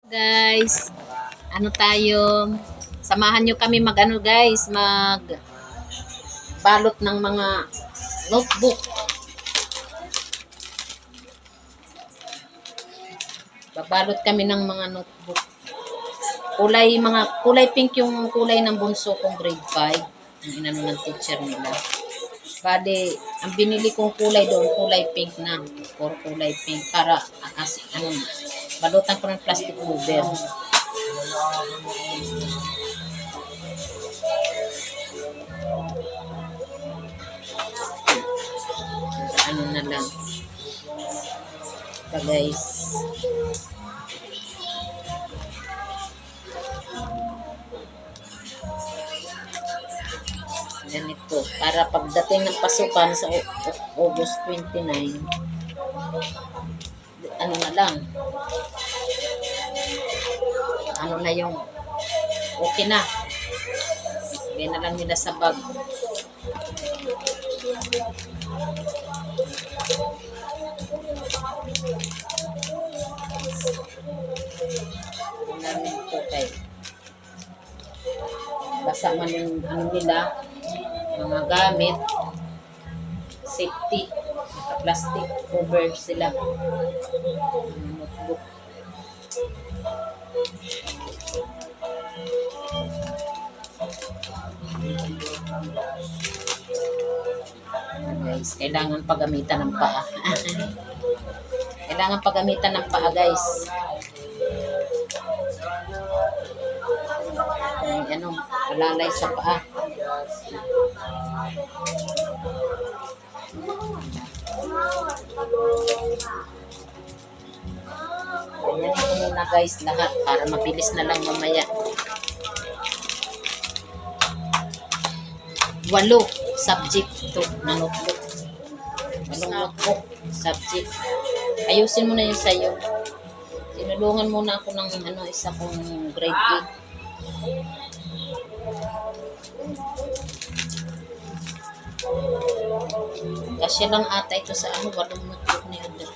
Guys, ano tayo? Samahan nyo kami mag guys, mag balot ng mga notebook. Babalot kami ng mga notebook. Kulay pink yung kulay ng bunso kong grade 5. Yung inano ng teacher nila. Bale, ang binili kong kulay doon, kulay pink na. Or kulay pink para balutan ko ng plastic cover. Ano na lang. Pa guys. Ganito. Para pagdating ng pasukan sa August 29, ano na lang. Ano na yung okay na. Bigyan na lang nila sa bag. Namin ito kay basa man yung ano nila, mga gamit, safety, naka-plastic cover sila. Notebook. Guys, kailangan paggamitan ng paa. Kailangan paggamitan ng paa, guys. Ano, malalay sa paa. Ganyan ko muna guys lahat para mabilis na lang mamaya. 8 subject to na notebook. 8 notebook subject. Ayusin mo na yun sa'yo. Tinulungan muna ako ng isa kong grade 8. Kasi lang ata ito sa 8 notebook ni Adel.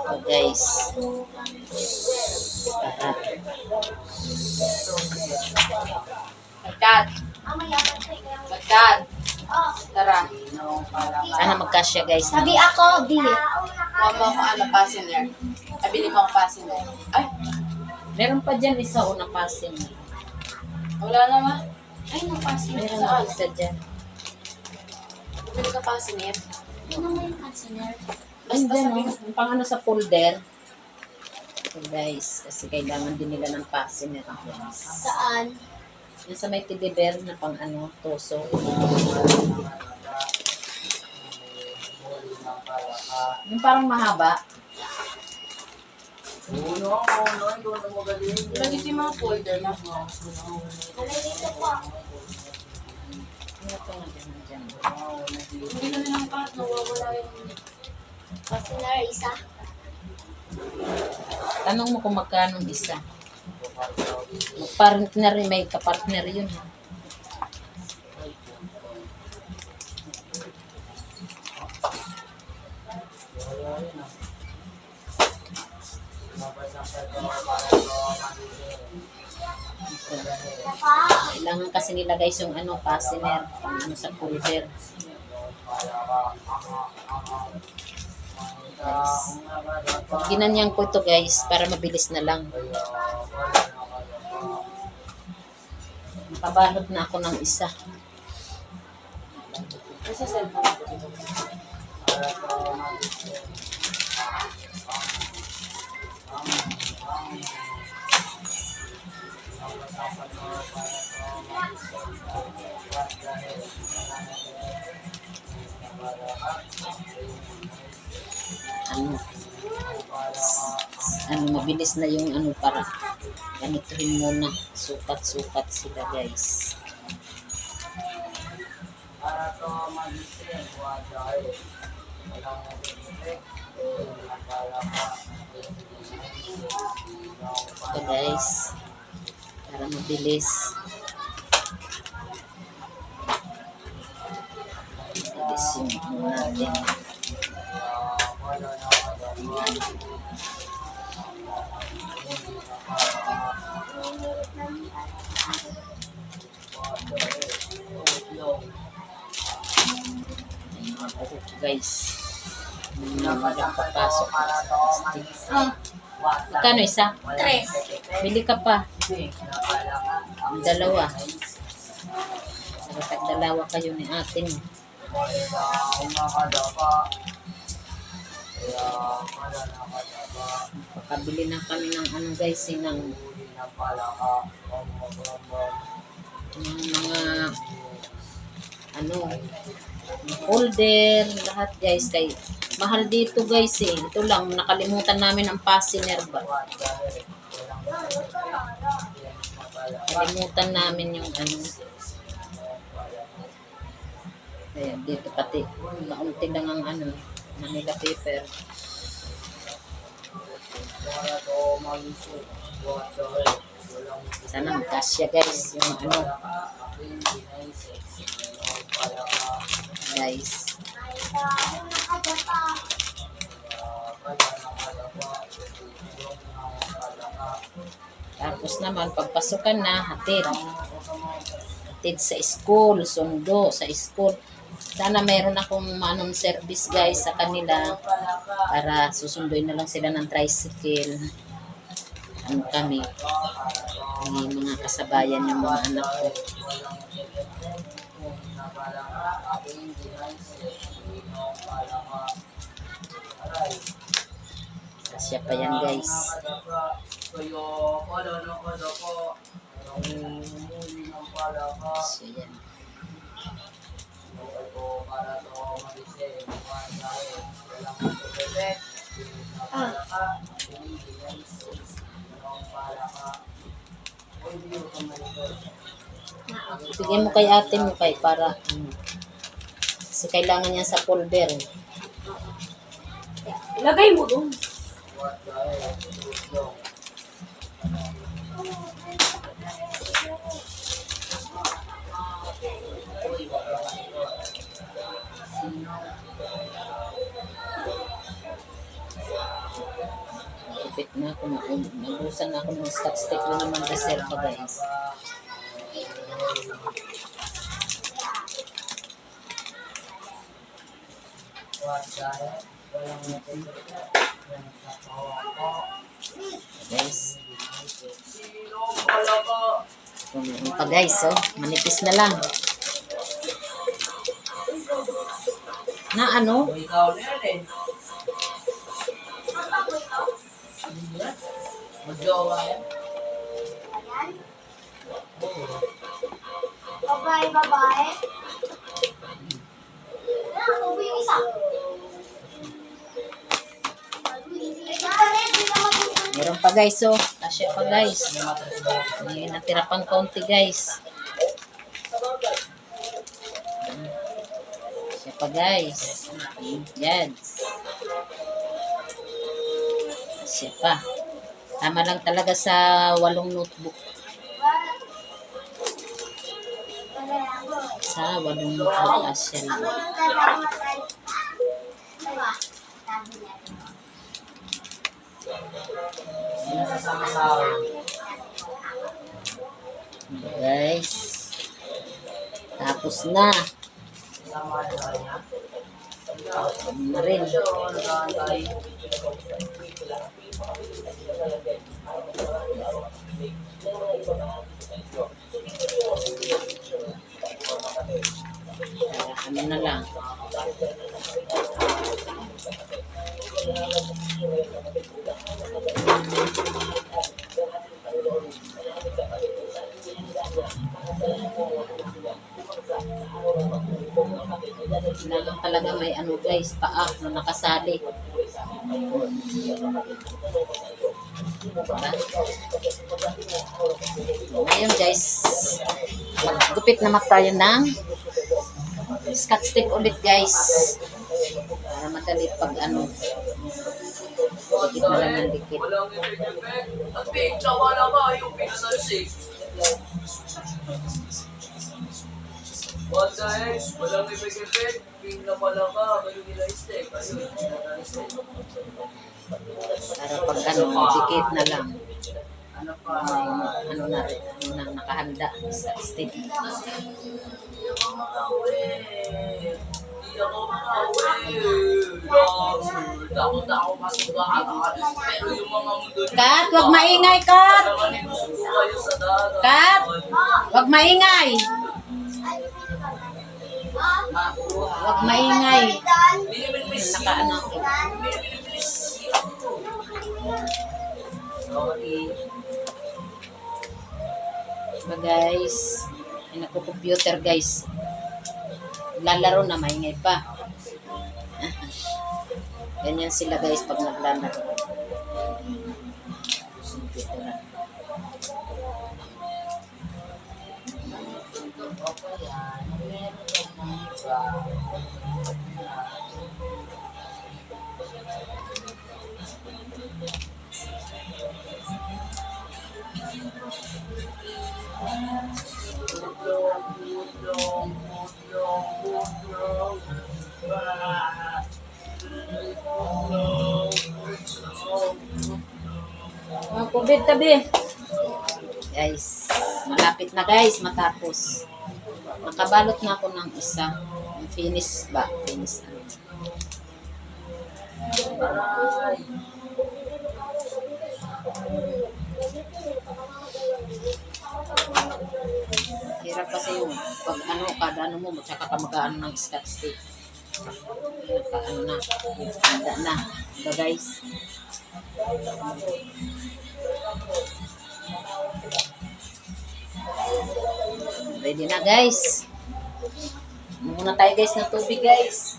Oh, guys. Magkat. Tara. Sana magkasya guys. Sabi ako, di. Kuha mo ako passenger. Abili mo ako passenger. Ay, Meron pa dyan isa o napasin. wala naman. Ay, passenger. Meron na Saan? isa dyan. Abili ka passenger. Ano mo yung concealer? Basta Basta sabi sabi pang sa folder. So guys, kasi kailangan din nila ng passenger. Saan? Yung sa may teddy bear na pang toso. Yung parang mahaba. Lagi yung mga folder na. Dito po. Ano ito nga dyan? Hindi na nilang kahit nawawala yung... Concealer, isa. Tanong mo kung magkano isa. Partner, may kapartner yun. Kailangan kasi nila guys yung passenger, sa folder. Guys. Ginanyan ko ito guys para mabilis na lang. Nakabalot na ako ng isa. Kasi cellphone ko dito. Mabilis na yung para ganituhin muna. Sukat-sukat sila guys. Para to mag-isip, waday. Walang mag-isip. Nakala pa. Ito guys. Para mabilis. Mabilis yung ano natin. May mga buhok guys. May mga papasok sa plastic. Magkano isa? 3. Bili ka pa. Dalawa. Sa dalawa kayo ni atin. Pakabili na kami ng ano guys, ng mga ano, folder, lahat guys. Kay mahal dito guys eh. Ito lang, nakalimutan namin ang fastener ba. Nakalimutan namin yung ano. Kaya dito pati, kaunti lang ang ano, Manila paper. Sana magkasya guys, yung ano. Guys. Tapos naman, pagpasukan na, hatid. Hatid sa school, sundo sa school. Sana mayroon akong manong service guys sa kanila para susunduin na lang sila ng tricycle. Ano kami, may mga kasabayan yung mga anak ko. Kasya pa yan guys. Kasya yan. Bigyan mo kay ate mo kay para kasi kailangan niya sa folder. Ilagay mo doon. Ipit na ako, nabusan na ako ng scotch tape na naman reserva guys. Guys. Meron pa guys, oh. Manipis na lang. Na ano? Babae, babae. Ako po yung isa. Meron pa guys, oh. Kasya pa guys. May natira pang konti guys. Kasya pa guys. Yan. Kasya pa. Tama lang talaga sa 8 notebook. Sa 8 notebook kasya lang. Guys. Tapos na. Na rin. Ano na lang. Kailangan talaga may ano guys, paa na nakasali. Diba? Ngayon guys, maggupit naman tayo ng scotch tape ulit guys. Para madali pag ano, dikit na lang ng dikit. At pink na wala ka yung pinatalsik. What the heck? Walang effect. Pink na pala ka. Kayo nila steak. Ayun, pinatalsik. Para pag ano, dikit na lang. Ano pa? Ano na rin, ano na nakahanda sa stick. Kasi hindi ako makauwi. Hindi ako makauwi. Takot ako masugaan. Pero yung mga mundo niyo, Kat, wag maingay, Kat! kayo sa dagat. Kat! Wag maingay! Makuha. Wag maingay. Binibinis Nakaano ako. Binibinis Sorry. Diba guys? Ay naku-computer guys. Lalaro na, maingay pa. Ganyan sila guys pag naglalaro. Computer. Mga kubid tabi. Guys, malapit na guys matapos. Nakabalot na ako ng isa. Finish ba? Finish ano. Aray. Hirap kasi yung pag ano, kada ano mo, tsaka ka mag-ano ng scotch tape. Naka-ano na, handa na. Diba guys? Ready na guys. Muna tayo guys ng tubig guys.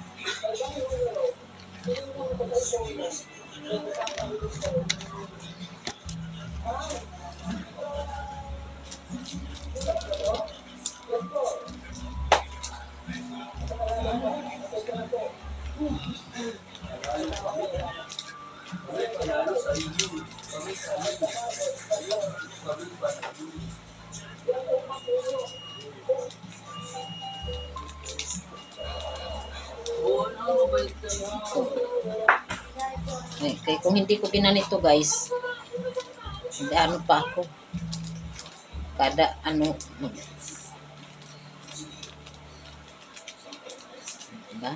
Oo, no, mabait ka mo. Kaya kung hindi ko ginanito guys, hindi ano pa ako. Kada ano, diba?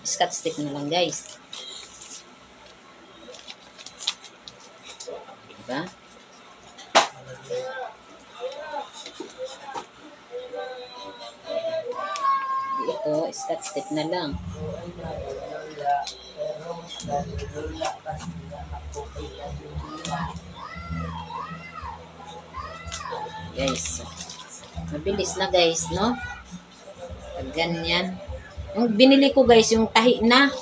Scotch stick na lang guys. Diba? Ito, scotch stick na lang. Guys, mabilis na guys, no? Pag ganyan. Yung binili ko guys, yung tahi na.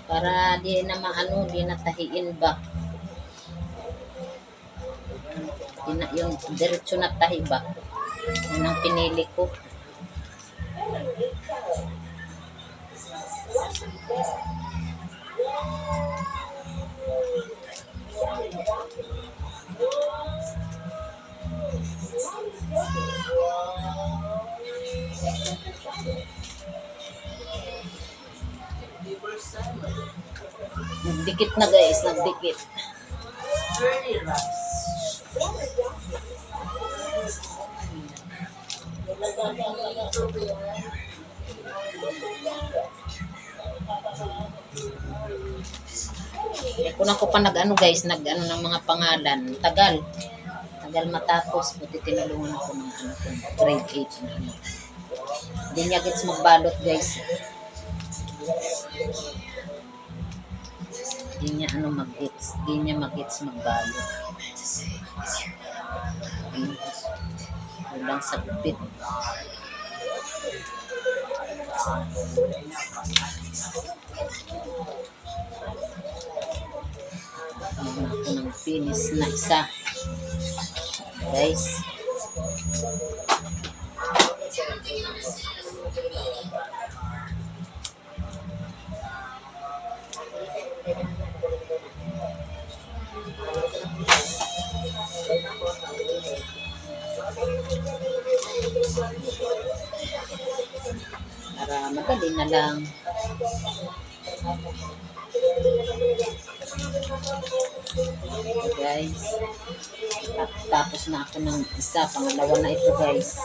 Para di na maano, di na tahiin ba. Di na, yung diretso na tahi ba. Yun ang pinili ko. Nagdikit na guys, nagdikit. Dirty rice. Kunan ko pa nag-ano guys, nag-ano ng mga pangalan. Tagal. Tagal matapos. Buti tinulungan ako ng ano ko, grade 8 na ano. Hindi niya gets magbalot guys. Hindi niya ano mag-gets. Hindi niya mag-gets magbalot. Kulang sa gupit. Ano ako ng finish na isa. Guys. lang. Guys. Tapos na ako ng isa. Pangalawa na ito guys.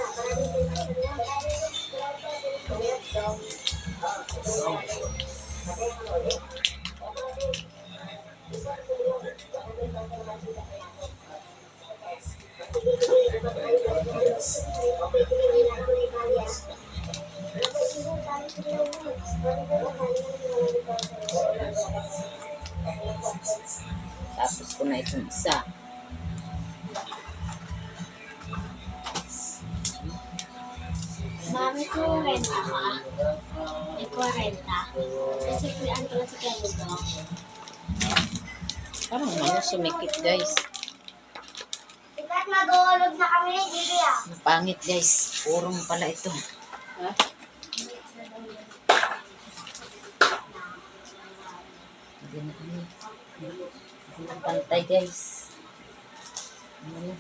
Tapos ko na itong isa. Mami ko renta ka. Ikaw renta. Kasi kuyan ko na si Kevin to. Parang ano sumikit guys. Ikat mag-uulog na kami, Didi ah. Ang pangit guys. Purong pala ito. Ha? Hindi na ano. Hindi na pantay guys. Ano.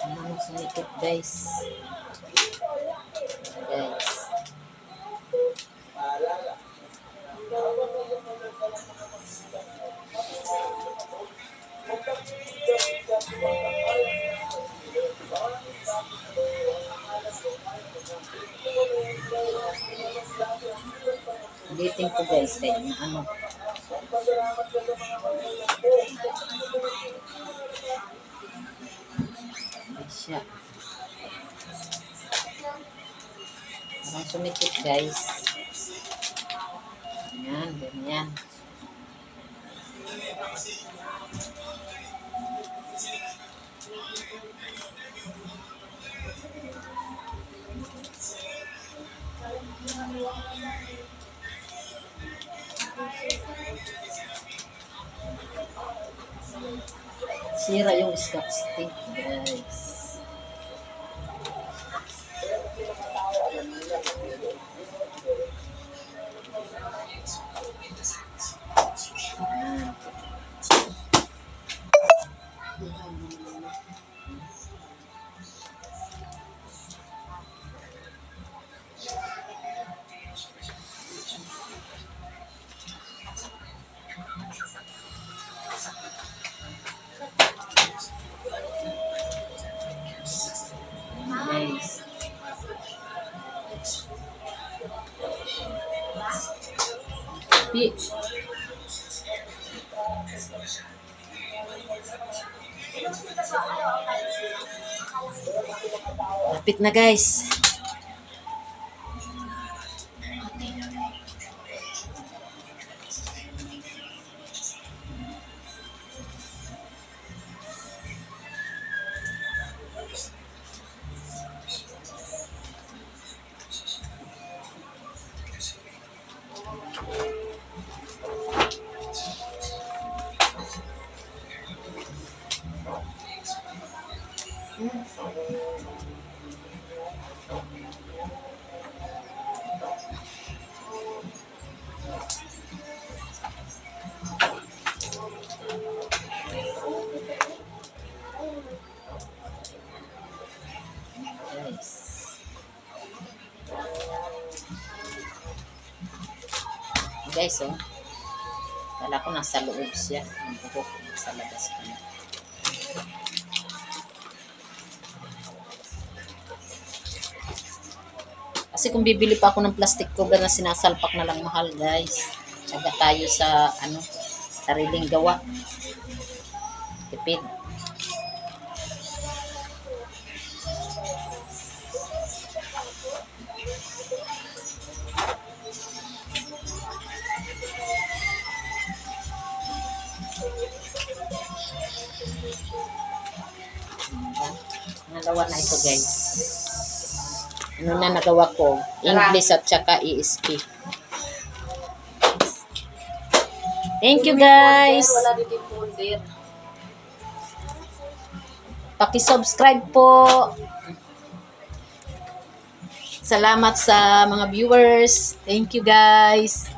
Ano sumikit guys. Guys. Ulitin ko guys kahit na ano. Ay siya. Parang sumikit guys. Ganyan, ganyan. Sira yung scotch tape guys. Ayan. Guys. Lapit na guys. Guys, oh. Kala ko nasa loob siya. Ang buhok sa labas ko na. Kasi kung bibili pa ako ng plastic cover na sinasalpak na lang mahal, guys. Tsaga tayo sa, ano, sariling gawa. Tipid. Nagawa na ito guys. Ano na nagawa ko? English at saka ESP. Thank you guys. Wala dito yung folder. Paki-subscribe po. Salamat sa mga viewers. Thank you guys.